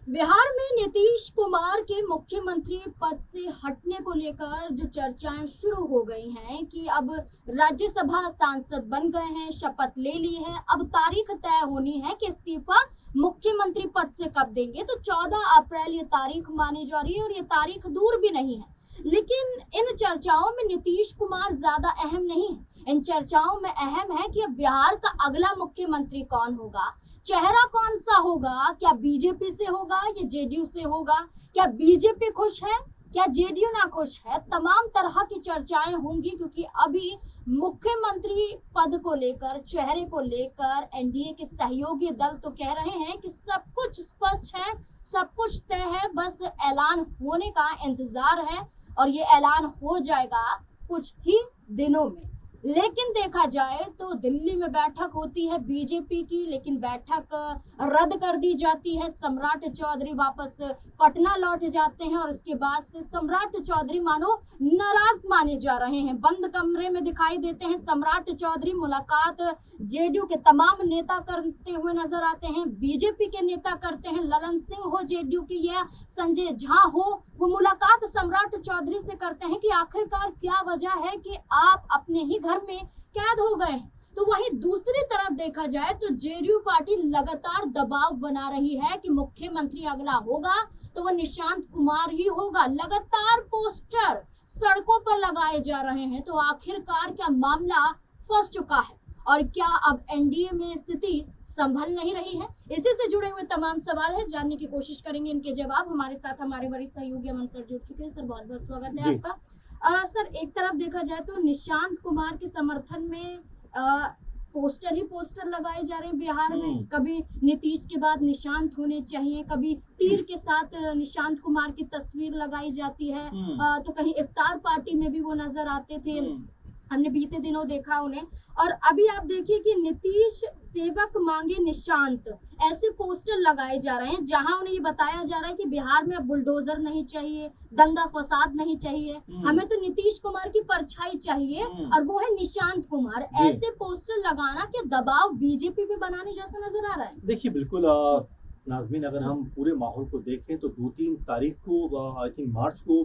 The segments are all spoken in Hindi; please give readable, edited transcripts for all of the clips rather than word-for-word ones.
बिहार में नीतीश कुमार के मुख्यमंत्री पद से हटने को लेकर जो चर्चाएं शुरू हो गई हैं कि अब राज्यसभा सांसद बन गए हैं, शपथ ले ली है, अब तारीख तय होनी है कि इस्तीफा मुख्यमंत्री पद से कब देंगे। तो 14 अप्रैल ये तारीख मानी जा रही है और ये तारीख दूर भी नहीं है। लेकिन इन चर्चाओं में नीतीश कुमार ज्यादा अहम नहीं है। इन चर्चाओं में अहम है कि अब बिहार का अगला मुख्यमंत्री कौन होगा, चेहरा कौन सा होगा, क्या बीजेपी से होगा या जेडीयू से होगा, क्या बीजेपी खुश है, क्या जेडीयू ना खुश है। तमाम तरह की चर्चाएं होंगी क्योंकि अभी मुख्यमंत्री पद को लेकर, चेहरे को लेकर एनडीए के सहयोगी दल तो कह रहे हैं कि सब कुछ स्पष्ट है, सब कुछ तय है, बस ऐलान होने का इंतजार है और ये ऐलान हो जाएगा कुछ ही दिनों में। लेकिन देखा जाए तो दिल्ली में बैठक होती है बीजेपी की, लेकिन बैठक रद्द कर दी जाती है। सम्राट चौधरी वापस पटना लौट जाते हैं और इसके बाद से सम्राट चौधरी मानो नाराज माने जा रहे हैं। बंद कमरे में दिखाई देते हैं सम्राट चौधरी। मुलाकात जेडीयू के तमाम नेता करते हुए नजर आते हैं, बीजेपी के नेता करते हैं, ललन सिंह हो जेडीयू की या संजय झा हो, वो मुलाकात सम्राट चौधरी से करते हैं कि आखिरकार क्या वजह है कि आप अपने ही घर में कैद हो गए हैं। तो वहीं दूसरी तरफ देखा जाए तो जेडीयू पार्टी लगातार दबाव बना रही है कि मुख्यमंत्री अगला होगा तो वो निशांत कुमार ही होगा। लगातार पोस्टर सड़कों पर लगाए जा रहे हैं। तो आखिरकार क्या मामला फंस चुका है और क्या अब एनडीए में स्थिति संभल नहीं रही है? इसी से जुड़े हुए तमाम सवाल है, जानने की कोशिश करेंगे इनके जवाब। हमारे साथ हमारे वरिष्ठ सहयोगी अमन सर जुड़ चुके हैं। सर बहुत बहुत स्वागत है आपका। सर एक तरफ देखा जाए तो निशांत कुमार के समर्थन में पोस्टर ही पोस्टर लगाए जा रहे हैं बिहार में। कभी नीतीश के बाद निशांत होने चाहिए, कभी तीर के साथ निशांत कुमार की तस्वीर लगाई जाती है, तो कहीं इफ्तार पार्टी में भी वो नजर आते थे, हमने बीते दिनों देखा उन्हें। और अभी आप देखिए कि नीतीश सेवक मांगे निशांत, ऐसे पोस्टर लगाए जा रहे हैं जहां उन्हें ये बताया जा रहा है कि बिहार में अब बुलडोजर नहीं चाहिए, दंगा फसाद नहीं चाहिए, हमें तो नीतीश कुमार की परछाई चाहिए और वो है निशांत कुमार। ऐसे पोस्टर लगाना क्या दबाव बीजेपी पे बनाने जैसा नजर आ रहा है? देखिए बिल्कुल नाज़मीन, अगर हम पूरे माहौल को देखें तो 2-3 तारीख को आई थिंक मार्च को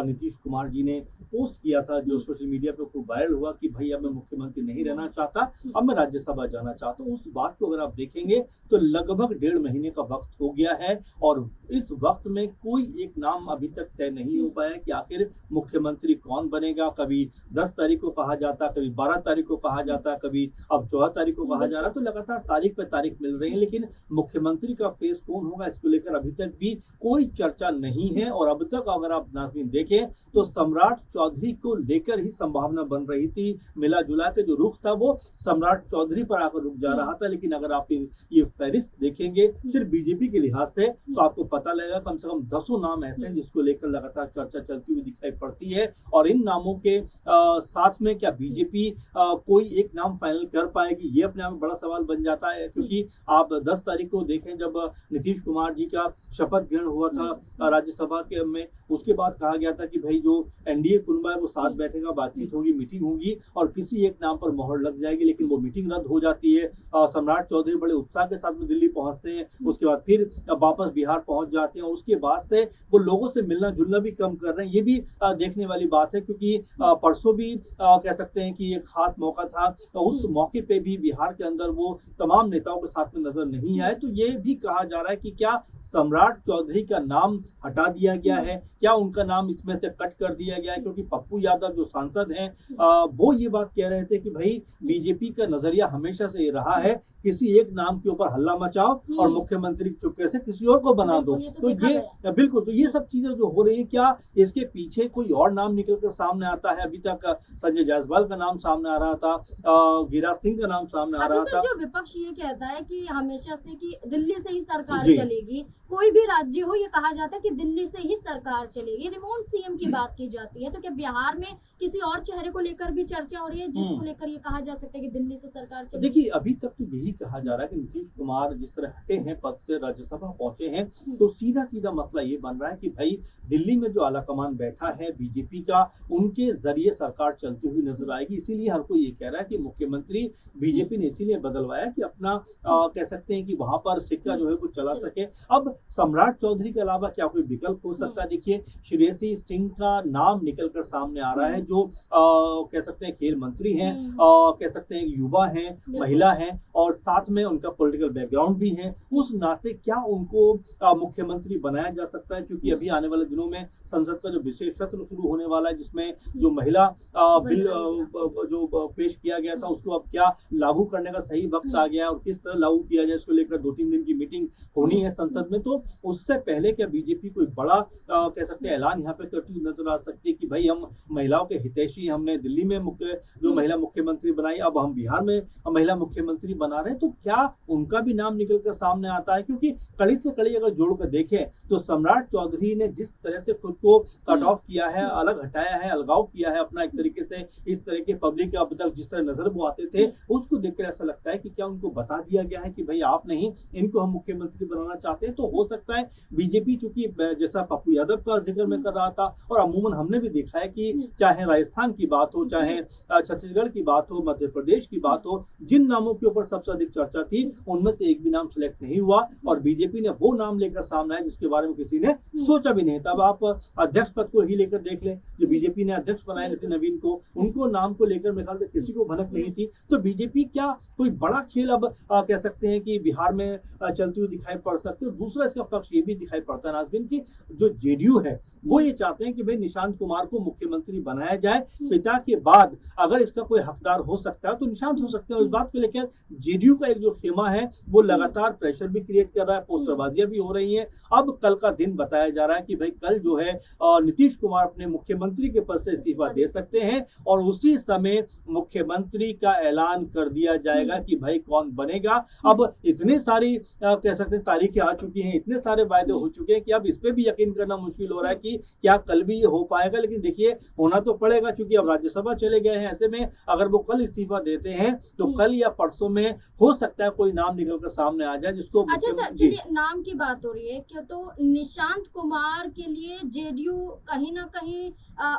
नीतीश कुमार जी ने पोस्ट किया था जो सोशल मीडिया पे खूब वायरल हुआ कि भाई अब मैं मुख्यमंत्री नहीं रहना चाहता, अब मैं राज्यसभा जाना चाहता हूँ। उस बात को अगर आप देखेंगे तो लगभग 1.5 महीने का वक्त हो गया है और इस वक्त में कोई एक नाम अभी तक तय नहीं हो पाया कि आखिर मुख्यमंत्री कौन बनेगा। कभी 10 तारीख को कहा जाता, कभी 12 तारीख को कहा जाता, कभी अब 14 तारीख को कहा जा रहा। तो लगातार तारीख पे तारीख मिल रही है, लेकिन मुख्यमंत्री का फेस कौन होगा इसको लेकर अभी तक भी कोई चर्चा नहीं है। और अब तक अगर आप नाज़मीन देखें तो सम्राट चौधरी को लेकर ही संभावना बन रही थी, मिला जुला के जो रुख था वो सम्राट चौधरी पर आकर रुक जा रहा था। लेकिन अगर आप ये फहरिस्त देखेंगे सिर्फ बीजेपी के लिहाज से तो आपको पता लगेगा कम से कम 10 नाम ऐसे हैं जिसको लेकर लगातार चर्चा चलती हुई दिखाई पड़ती है। और इन नामों के साथ में क्या बीजेपी कोई एक नाम फाइनल कर पाएगी, ये अपने आप में बड़ा सवाल बन जाता है। क्योंकि आप 10 तारीख को देखें जब नीतीश कुमार जी का शपथ ग्रहण हुआ था राज्यसभा के में, उसके बाद कहा गया था कि भाई जो एनडीए कुनबा है वो साथ बैठेगा, बातचीत होगी, मीटिंग होगी और किसी एक नाम पर मोहर लग जाएगी। लेकिन वो मीटिंग रद्द हो जाती है। सम्राट चौधरी बड़े उत्साह के साथ में दिल्ली पहुंचते हैं, उसके बाद फिर वापस बिहार पहुंच जाते हैं और उसके बाद से वो लोगों से मिलना जुलना भी कम कर रहे हैं। ये भी देखने वाली बात है क्योंकि परसों भी कह सकते हैं कि एक खास मौका था, उस मौके पे भी बिहार के अंदर वो तमाम नेताओं के साथ में नजर नहीं आए। तो ये भी कहा जा रहा है कि क्या सम्राट चौधरी का नाम हटा दिया गया है, क्या उनका नाम इसमें से कट कर दिया गया है। क्योंकि पप्पू यादव जो सांसद हैं वो ये बात कह रहे थे कि भाई बीजेपी का नजरिया हमेशा से ये रहा है किसी एक नाम के ऊपर हल्ला मचाओ और मुख्यमंत्री चुपके से किसी और को बना दो। तो ये बिल्कुल, तो ये सब चीजें जो हो रही है, क्या इसके पीछे कोई और नाम निकल कर सामने आता है? अभी तक संजय जायसवाल का नाम सामने आ रहा था, गिरिराज सिंह का नाम सामने आ रहा था। जो विपक्ष ये कहता है कि हमेशा से कि दिल्ली से ही सरकार चलेगी, कोई भी राज्य हो ये कहा जाता है कि दिल्ली से ही सरकार चलेगी, रिमोट सीएम की बात की जाती है। तो क्या बिहार में किसी और चेहरे को लेकर भी चर्चा हो रही है जिसको लेकर ये कहा जा सकता है कि दिल्ली से सरकार चलेगी? देखिए अभी तक तो यही कहा जा रहा है कि नीतीश कुमार जिस तरह हटे हैं पद से, राज्यसभा पहुंचे हैं, तो सीधा सीधा मसला ये बन रहा है कि भाई दिल्ली में जो आलाकमान बैठा है बीजेपी का, उनके जरिए सरकार चलती हुई नजर आएगी। इसीलिए हर कोई ये कह रहा है कि मुख्यमंत्री बीजेपी ने इसीलिए बदलवाया कि अपना कह सकते हैं कि वहां पर सिक्का जो है को चला सके। अब सम्राट चौधरी के अलावा क्या कोई विकल्प हो सकता है? देखिए, श्रेयसी सिंह का नाम निकल कर सामने आ रहा है, जो कह सकते हैं खेल मंत्री हैं, कह सकते हैं युवा हैं, महिला हैं, और साथ में उनका पॉलिटिकल बैकग्राउंड भी है। उस नाते क्या उनको मुख्यमंत्री बनाया जा सकता है? क्योंकि अभी आने वाले दिनों में संसद का जो विशेष सत्र शुरू होने वाला है, जिसमें जो महिला बिल जो पेश किया गया था, उसको अब क्या लागू करने का सही वक्त आ गया है और किस तरह लागू किया जाए, इसको लेकर 2-3 दिन की मीटिंग होनी है संसद में। तो उससे पहले क्या बीजेपी कोई बड़ा कह सकते हैं ऐलान यहाँ पे करती हुई नजर आ सकती है कि भाई हम महिलाओं के हितैषी, हमने दिल्ली में जो महिला मुख्यमंत्री बनाई, अब हम बिहार में महिला मुख्यमंत्री बना रहे हैं, तो क्या उनका भी नाम निकल कर सामने आता है? क्योंकि कड़ी से कड़ी अगर जोड़कर देखें तो सम्राट चौधरी ने जिस तरह से खुद को कट ऑफ किया है, अलग हटाया है, अलगाव किया है अपना, एक तरीके से इस तरह के पब्लिक अब तक जिस तरह नजर वो आते थे, उसको देखकर ऐसा लगता है कि क्या उनको बता दिया गया है कि भाई आप नहीं, इनको हम मुख्यमंत्री बनाना चाहते हैं। तो हो सकता है बीजेपी, चूंकि जैसा पप्पू यादव का जिक्र मैं कर रहा था, और अमूमन हमने भी देखा है कि चाहे राजस्थान की बात हो, चाहे छत्तीसगढ़ की बात हो, मध्य प्रदेश की बात हो, जिन नामों के ऊपर सबसे अधिक चर्चा थी उनमें से एक भी नाम सिलेक्ट नहीं हुआ, और बीजेपी ने वो नाम लेकर सामने आया जिसके बारे में किसी ने सोचा भी नहीं। तब आप अध्यक्ष पद को ही लेकर देख लें, जो बीजेपी ने अध्यक्ष बनाए नितिन नवीन को, उनको नाम को लेकर मेरे ख्याल से किसी को भनक नहीं थी। तो बीजेपी क्या कोई बड़ा खेल अब कह सकते हैं कि बिहार में चलती हुई दिखाई पड़ सकती है? और दूसरा इसका पक्ष ये भी दिखाई पड़ता है नाज़मीन की जो जेडीयू है वो ये चाहते हैं कि भाई निशांत कुमार को मुख्यमंत्री बनाया जाए, पिता के बाद अगर इसका कोई हकदार हो सकता है तो निशांत हो सकते हैं। इस बात को लेकर जेडीयू का एक जो खेमा है वो लगातार प्रेशर भी क्रिएट कर रहा है, पोस्टरबाजियां भी हो रही हैं। अब कल का दिन बताया जा रहा है कि भाई कल जो है नीतीश कुमार अपने मुख्यमंत्री के पद से इस्तीफा दे सकते हैं, और उसी समय मुख्यमंत्री का ऐलान कर दिया जाएगा कि भाई कौन बनेगा। अब इतनी सारी कह सकते हैं तारीखें आ चुकी हैं, इतने सारे वायदे हो चुके हैं कि अब इस पे भी यकीन करना मुश्किल हो रहा है कि क्या कल भी ये हो पाएगा। लेकिन देखिए, होना तो पड़ेगा क्योंकि अब राज्यसभा चले गए हैं। ऐसे में अगर वो कल इस्तीफा देते हैं तो कल या परसों में हो सकता है कोई नाम निकल कर सामने आ जाए जिसको। अच्छा सर, चलिए नाम की बात हो रही है क्या, तो निशांत कुमार के लिए जेडीयू कहीं ना कहीं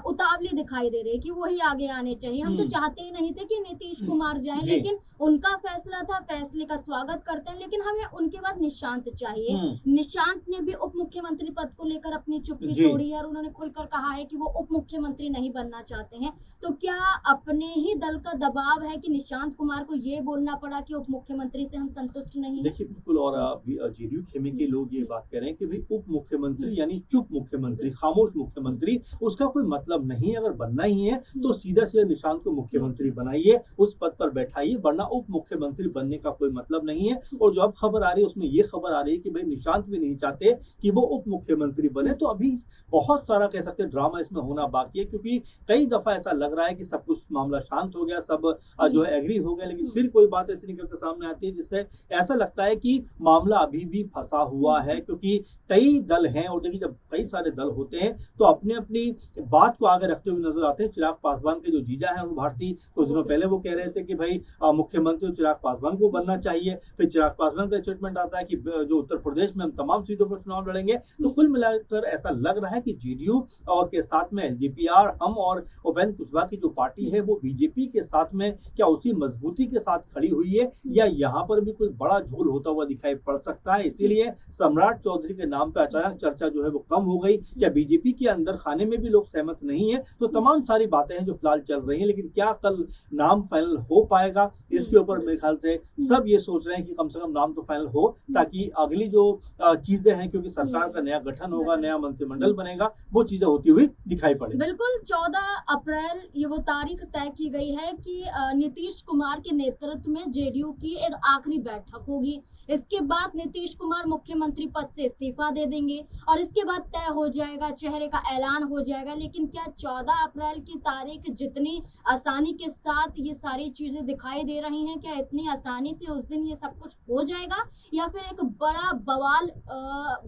उतावली दिखाई दे रही है कि वही आगे आने चाहिए। हम तो चाहते ही नहीं थे कि नीतीश कुमार जाएं, लेकिन उनका फैसला था, फैसले का स्वागत करते हैं, लेकिन हमें उनके बाद निशांत चाहिए। निशांत ने भी उप मुख्यमंत्री पद को लेकर अपनी चुप्पी तोड़ी है और उन्होंने खुलकर कहा है कि वो उप मुख्यमंत्री नहीं बनना चाहते हैं। तो क्या अपने ही दल का दबाव है कि निशांत कुमार को ये बोलना पड़ा कि उप मुख्यमंत्री से हम संतुष्ट नहीं? देखिए बिल्कुल, और जेडीयू खेमे के लोग ये बात कह रहे हैं कि भाई उप मुख्यमंत्री यानी चुप मुख्यमंत्री, खामोश मुख्यमंत्री, उसका कोई मतलब नहीं है। अगर बनना ही है तो सीधा सीधा निशांत को मुख्यमंत्री बनाइए, उस पद पर बैठाइए, वरना उप मुख्यमंत्री बनने का कोई मतलब नहीं है। और जो अब खबर आ रही है उसमें ये खबर आ रही है कि भाई निशांत भी नहीं चाहते कि वो उप मुख्यमंत्री बने। तो अभी बहुत सारा कह सकते हैं ड्रामा इसमें होना बाकी है, क्योंकि कई दफा ऐसा लग रहा है कि सब कुछ मामला शांत हो गया, सब जो है एग्री हो गया, लेकिन फिर कोई बात ऐसी निकल कर सामने आती है जिससे ऐसा लगता है कि मामला अभी भी फंसा हुआ है। क्योंकि कई दल हैं, और देखिए जब कई सारे दल होते हैं तो अपनी अपनी बात को आगे रखते हुए नजर आते हैं। चिराग पासवान के जो जीजा हैं अरुण भारती, कुछ दिनों पहले वो कह रहे थे कि भाई मुख्यमंत्री चिराग पासवान को बनना चाहिए। फिर चिराग पासवान का स्टेटमेंट आता है कि जो उत्तर प्रदेश में हम तमाम सीटों पर चुनाव लड़ेंगे। तो कुल मिलाकर ऐसा लग रहा है कि जेडीयू और के साथ में एलजेपीआर, हम और उपेंद्र कुशवाहा की जो पार्टी है वो बीजेपी के साथ में क्या उसी मजबूती के साथ खड़ी हुई है, या यहाँ पर भी कोई बड़ा झोल होता हुआ दिखाई पड़ सकता है। इसीलिए सम्राट चौधरी के नाम पर अचानक चर्चा जो है वो कम हो गई। क्या बीजेपी के अंदर खाने में भी लोग सहमत नहीं है? तो तमाम सारी बातें हैं जो फिलहाल चल रही हैं, लेकिन क्या कल नाम फाइनल हो पाएगा इसके ऊपर मेरे ख्याल से सब ये सोच रहे हैं कि कम से कम नाम तो फाइनल हो, ताकि अगली जो चीजें हैं, क्योंकि सरकार का नया गठन होगा, नया मंत्रिमंडल बनेगा, वो चीजें होती हुई दिखाई पड़े। बिल्कुल 14 अप्रैल ये वो तारीख तय की गई है कि नीतीश कुमार के नेतृत्व में जेडीयू की एक आखिरी बैठक होगी। इसके बाद नीतीश कुमार मुख्यमंत्री पद से इस्तीफा दे देंगे और इसके बाद तय हो जाएगा, चेहरे का ऐलान हो जाएगा। लेकिन क्या 14 अप्रैल की तारीख जितनी आसानी के साथ ये सारी चीजें दिखाई दे रही हैं, क्या इतनी आसानी से उस दिन ये सब कुछ हो जाएगा, या फिर एक बड़ा बवाल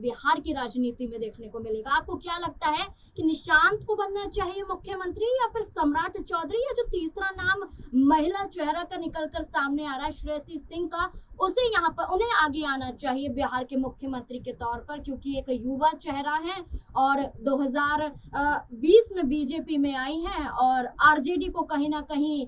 बिहार की राजनीति में देखने को मिलेगा? आपको क्या लगता है कि निशांत को बनना चाहिए मुख्यमंत्री, या फिर सम्राट चौधरी, या जो तीसरा नाम महिला चेहरा का निकलकर सामने आ रहा है श्रेयसी सिंह का, उसे यहाँ पर उन्हें आगे आना चाहिए बिहार के मुख्यमंत्री के तौर पर, क्योंकि एक युवा चेहरा है और 2020 में बीजेपी में आई हैं और आरजेडी को कहीं ना कहीं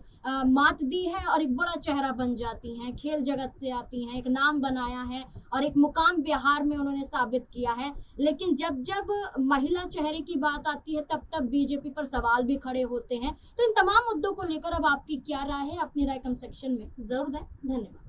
मात दी है और एक बड़ा चेहरा बन जाती हैं, खेल जगत से आती हैं, एक नाम बनाया है और एक मुकाम बिहार में उन्होंने साबित किया है। लेकिन जब जब महिला चेहरे की बात आती है तब तब बीजेपी पर सवाल भी खड़े होते हैं। तो इन तमाम मुद्दों को लेकर अब आपकी क्या राय है, अपनी राय कमेंट सेक्शन में जरूर दें। धन्यवाद।